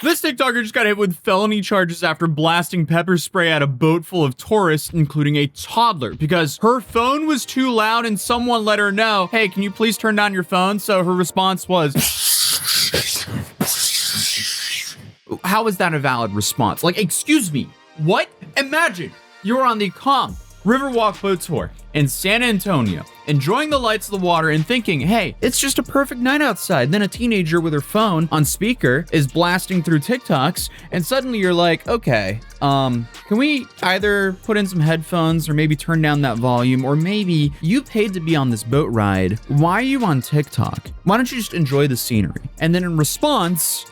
This TikToker just got hit with felony charges after blasting pepper spray at a boat full of tourists, including a toddler, because her phone was too loud and someone let her know, hey, can you please turn down your phone? So her response was, how is that a valid response? Like, excuse me, what? Imagine you're on the calm Riverwalk boat tour in San Antonio, enjoying the lights of the water and thinking, hey, it's just a perfect night outside. Then a teenager with her phone on speaker is blasting through TikToks, and suddenly you're like, okay, can we either put in some headphones or maybe turn down that volume, or maybe you paid to be on this boat ride. Why are you on TikTok? Why don't you just enjoy the scenery? And then in response,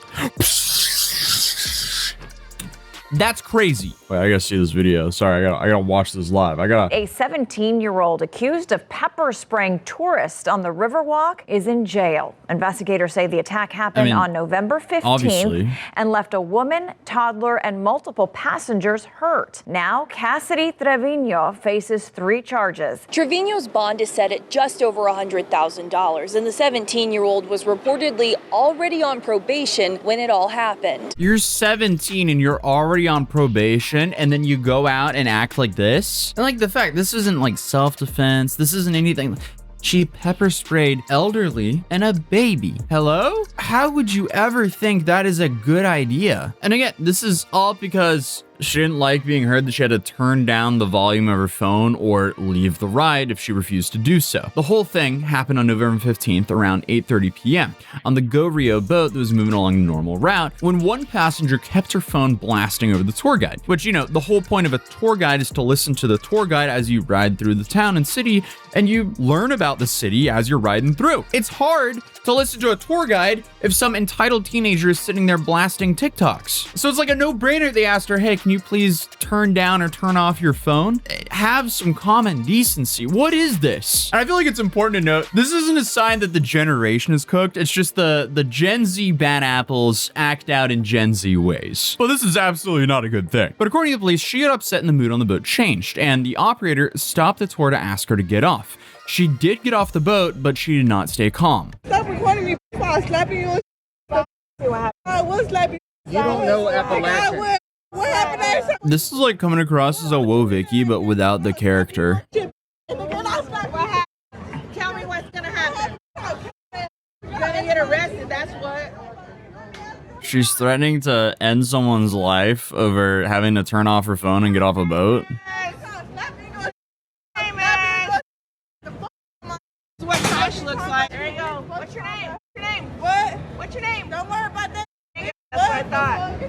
that's crazy. Wait, I gotta see this video. Sorry, I gotta watch this live. A 17-year-old accused of pepper spraying tourists on the Riverwalk is in jail. Investigators say the attack happened on November 15th and left a woman, toddler, and multiple passengers hurt. Now, Cassidy Trevino faces 3 charges. Trevino's bond is set at just over $100,000, and the 17-year-old was reportedly already on probation when it all happened. You're 17 and you're already on probation, and then you go out and act like this? And like the fact, this isn't like self-defense. This isn't anything. She pepper sprayed elderly and a baby. Hello? How would you ever think that is a good idea? And again, this is all because she didn't like being heard that she had to turn down the volume of her phone or leave the ride if she refused to do so. The whole thing happened on November 15th around 8:30 p.m. on the Go Rio boat that was moving along the normal route when one passenger kept her phone blasting over the tour guide, which, you know, the whole point of a tour guide is to listen to the tour guide as you ride through the town and city, and you learn about the city as you're riding through. It's hard to listen to a tour guide if some entitled teenager is sitting there blasting TikToks. So it's like a no-brainer. They asked her, hey, can you please turn down or turn off your phone? Have some common decency. What is this? And I feel like it's important to note, this isn't a sign that the generation is cooked. It's just the Gen Z bad apples act out in Gen Z ways. Well, this is absolutely not a good thing. But according to the police, she got upset and the mood on the boat changed, and the operator stopped the tour to ask her to get off. She did get off the boat, but she did not stay calm. Stop recording me before I slap you. I will slap you. You don't know Appalachian. What happened? This is like coming across as a Whoa Vicky, but without the character. Tell me what's gonna happen. You're gonna get arrested, that's what. She's threatening to end someone's life over having to turn off her phone and get off a boat. What Tosh looks like. There you go. What's your name? What? What's your name? Don't worry about that. That's what I thought.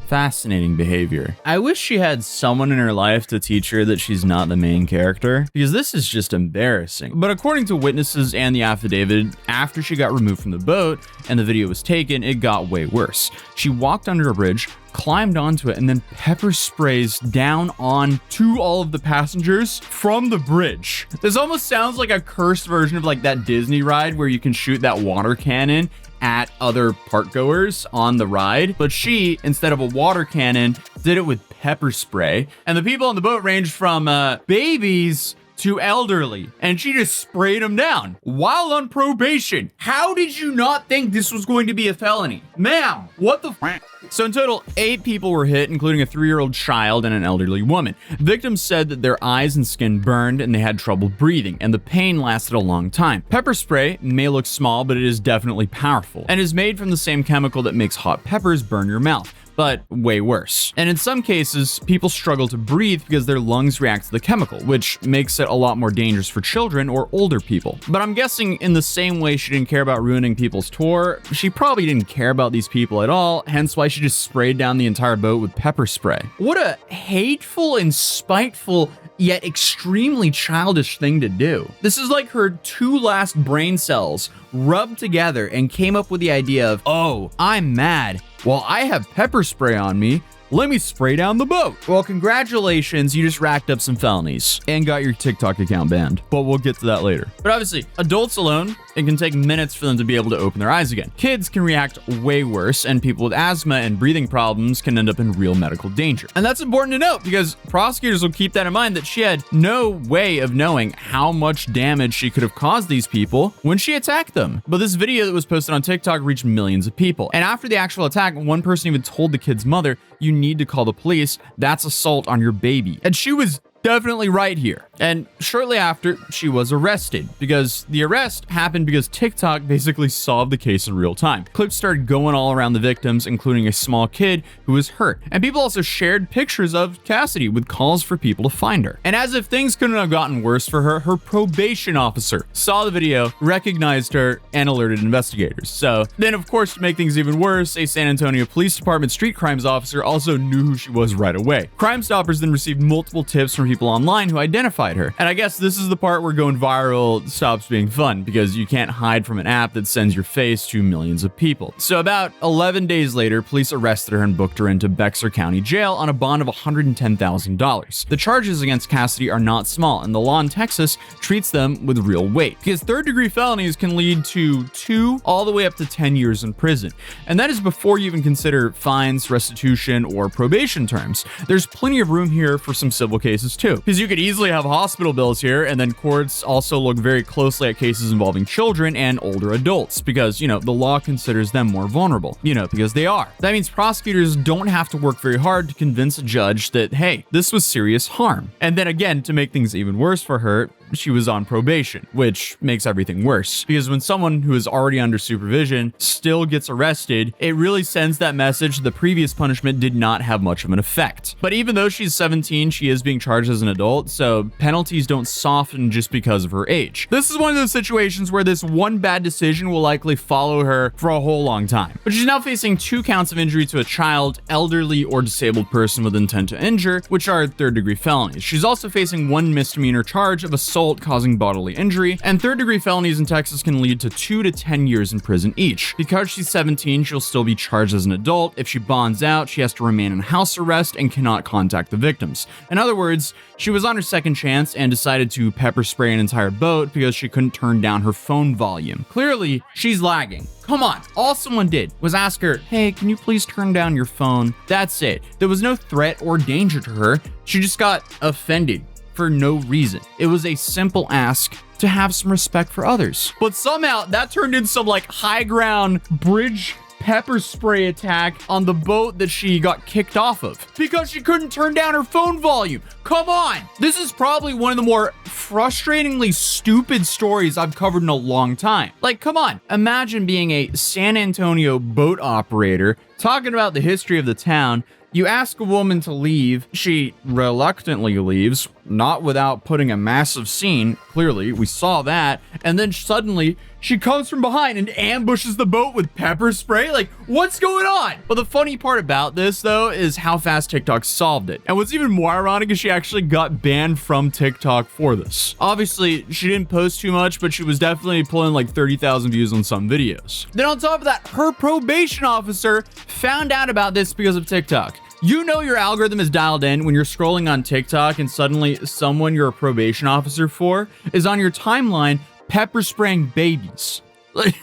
Fascinating behavior. I wish she had someone in her life to teach her that she's not the main character, because this is just embarrassing. But according to witnesses and the affidavit, after she got removed from the boat and the video was taken, it got way worse. She walked under a bridge, climbed onto it, and then pepper sprays down onto all of the passengers from the bridge. This almost sounds like a cursed version of like that Disney ride where you can shoot that water cannon at other park goers on the ride, but she, instead of a water cannon, did it with pepper spray. And the people on the boat ranged from babies to elderly, and she just sprayed them down while on probation. How did you not think this was going to be a felony? Ma'am, what the f? So in total, 8 people were hit, including a 3-year-old child and an elderly woman. Victims said that their eyes and skin burned and they had trouble breathing, and the pain lasted a long time. Pepper spray may look small, but it is definitely powerful, and is made from the same chemical that makes hot peppers burn your mouth, but way worse. And in some cases, people struggle to breathe because their lungs react to the chemical, which makes it a lot more dangerous for children or older people. But I'm guessing in the same way she didn't care about ruining people's tour, she probably didn't care about these people at all, hence why she just sprayed down the entire boat with pepper spray. What a hateful and spiteful yet extremely childish thing to do. This is like her 2 last brain cells rubbed together and came up with the idea of, oh, I'm mad. Well, I have pepper spray on me. Let me spray down the boat. Well, congratulations, you just racked up some felonies and got your TikTok account banned, but we'll get to that later. But obviously, adults alone it can take minutes for them to be able to open their eyes again. Kids can react way worse, and people with asthma and breathing problems can end up in real medical danger. And that's important to note because prosecutors will keep that in mind, that she had no way of knowing how much damage she could have caused these people when she attacked them. But this video that was posted on TikTok reached millions of people. And after the actual attack, one person even told the kid's mother, "You need to call the police. That's assault on your baby." And she was definitely right here. And shortly after, she was arrested, because the arrest happened because TikTok basically solved the case in real time. Clips started going all around the victims, including a small kid who was hurt. And people also shared pictures of Cassidy with calls for people to find her. And as if things couldn't have gotten worse for her, her probation officer saw the video, recognized her, and alerted investigators. So then, of course, to make things even worse, a San Antonio Police Department street crimes officer also knew who she was right away. Crime Stoppers then received multiple tips from people online who identified her. And I guess this is the part where going viral stops being fun, because you can't hide from an app that sends your face to millions of people. So about 11 days later, police arrested her and booked her into Bexar County Jail on a bond of $110,000. The charges against Cassidy are not small, and the law in Texas treats them with real weight, because third-degree felonies can lead to 2 all the way up to 10 years in prison. And that is before you even consider fines, restitution, or probation terms. There's plenty of room here for some civil cases too, because you could easily have hospital bills here, and then courts also look very closely at cases involving children and older adults, because, you know, the law considers them more vulnerable, you know, because they are. That means prosecutors don't have to work very hard to convince a judge that, hey, this was serious harm. And then again, to make things even worse for her, she was on probation, which makes everything worse, because when someone who is already under supervision still gets arrested, it really sends that message the previous punishment did not have much of an effect. But even though she's 17, she is being charged as an adult, so penalties don't soften just because of her age. This is one of those situations where this one bad decision will likely follow her for a whole long time. But she's now facing 2 counts of injury to a child, elderly, or disabled person with intent to injure, which are third-degree felonies. She's also facing 1 misdemeanor charge of assault causing bodily injury, and third-degree felonies in Texas can lead to 2 to 10 years in prison each. Because she's 17, she'll still be charged as an adult. If she bonds out, she has to remain in house arrest and cannot contact the victims. In other words, she was on her second chance and decided to pepper spray an entire boat because she couldn't turn down her phone volume. Clearly, she's lagging. Come on, all someone did was ask her, "Hey, can you please turn down your phone?" That's it. There was no threat or danger to her. She just got offended for no reason. It was a simple ask to have some respect for others. But somehow that turned into some like high ground bridge pepper spray attack on the boat that she got kicked off of because she couldn't turn down her phone volume. Come on. This is probably one of the more frustratingly stupid stories I've covered in a long time. Like, come on. Imagine being a San Antonio boat operator talking about the history of the town. You ask a woman to leave, she reluctantly leaves, not without putting a massive scene, clearly, we saw that, and then suddenly she comes from behind and ambushes the boat with pepper spray? Like, what's going on? But the funny part about this, though, is how fast TikTok solved it. And what's even more ironic is she actually got banned from TikTok for this. Obviously, she didn't post too much, but she was definitely pulling like 30,000 views on some videos. Then on top of that, her probation officer found out about this because of TikTok. You know your algorithm is dialed in when you're scrolling on TikTok and suddenly someone you're a probation officer for is on your timeline pepper spraying babies. Like,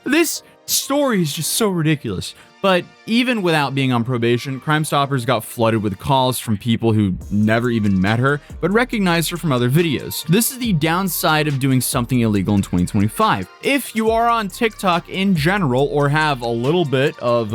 this story is just so ridiculous. But even without being on probation, Crime Stoppers got flooded with calls from people who never even met her, but recognized her from other videos. This is the downside of doing something illegal in 2025. If you are on TikTok in general, or have a little bit of,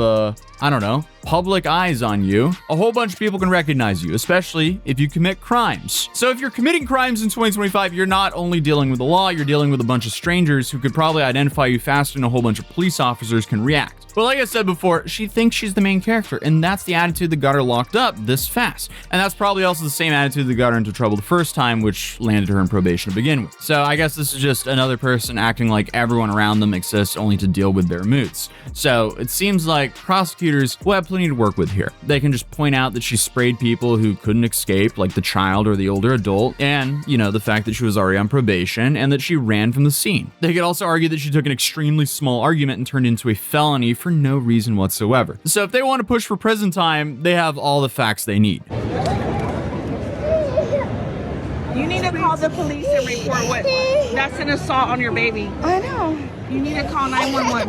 I don't know, public eyes on you, a whole bunch of people can recognize you, especially if you commit crimes. So if you're committing crimes in 2025, you're not only dealing with the law, you're dealing with a bunch of strangers who could probably identify you faster than a whole bunch of police officers can react. But like I said before, she thinks she's the main character, and that's the attitude that got her locked up this fast. And that's probably also the same attitude that got her into trouble the first time, which landed her in probation to begin with. So I guess this is just another person acting like everyone around them exists only to deal with their moods. So it seems like prosecutors will have plenty to work with here. They can just point out that she sprayed people who couldn't escape, like the child or the older adult, and, you know, the fact that she was already on probation and that she ran from the scene. They could also argue that she took an extremely small argument and turned into a felony for no reason whatsoever. So if they want to push for prison time, they have all the facts they need. You You need to call the police and report what. That's an assault on your baby. I know. You need to call 911.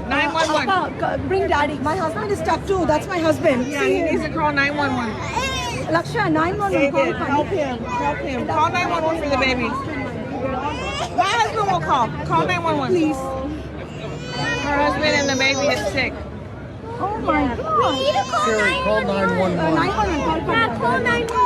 911. Bring daddy. My husband is stuck too. That's my husband. Yeah, he needs to call 911. Laksha, 911. David, help him. Help him. Call 911 for the baby. My husband will call. Call 911. Please. Her husband and the baby is sick. Oh my God. Siri, call 911. 911. Call 911.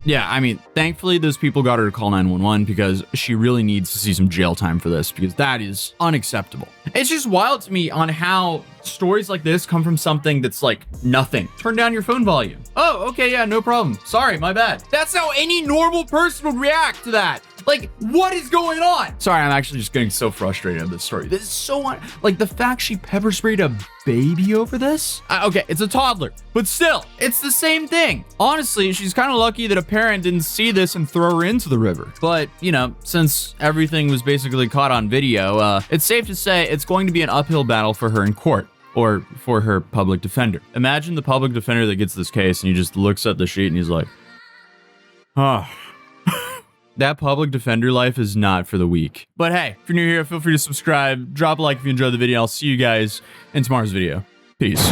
Yeah, I mean, thankfully those people got her to call 911 because she really needs to see some jail time for this, because that is unacceptable. It's just wild to me on how stories like this come from something that's like nothing. Turn down your phone volume. Oh, okay, yeah, no problem. Sorry, my bad. That's how any normal person would react to that. Like, what is going on? Sorry, I'm actually just getting so frustrated at this story. This is so like the fact she pepper sprayed a baby over this. Okay, it's a toddler, but still, it's the same thing. Honestly, she's kind of lucky that a parent didn't see this and throw her into the river. But, you know, since everything was basically caught on video, it's safe to say it's going to be an uphill battle for her in court, or for her public defender. Imagine the public defender that gets this case and he just looks at the sheet and he's like, oh. That public defender life is not for the weak. But hey, if you're new here, feel free to subscribe, drop a like if you enjoyed the video. I'll see you guys in tomorrow's video. Peace.